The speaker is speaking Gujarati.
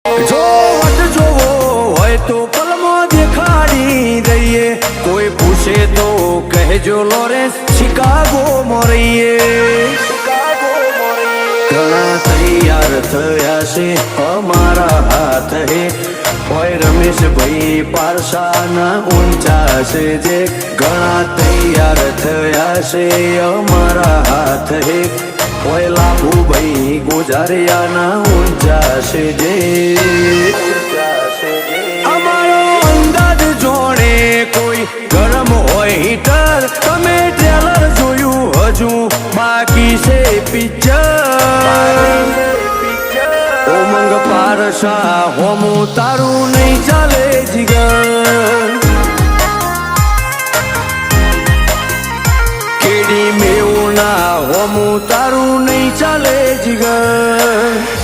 જો વટ જોવો હોય તો પલમાં દેખાડી દઈએ, કોઈ પૂછે તો કહેજો લોરેન્સ શિકાગો મોરીએ। ઘણા તૈયાર થયા છે અમારા હાથ હે, હોય રમેશભાઈ પારસાના ઊંચા છે જે। ઘણા તૈયાર થયા છે અમારા હાથ હે, હોય લાભુભાઈ ગુજારિયાના ઊંચા છે જે। અમારો અંદાજ જોડે કોઈ ગરમ હોય હીટર, તમે ટ્રેલર જોયું હજુ બાકી છે પિક્ચર। ઉમંગ પારસા હોમું તારું નહીં ચાલે જીગર, કેડી મેવું ના હોમું તારું નહીં ચાલે જીગર।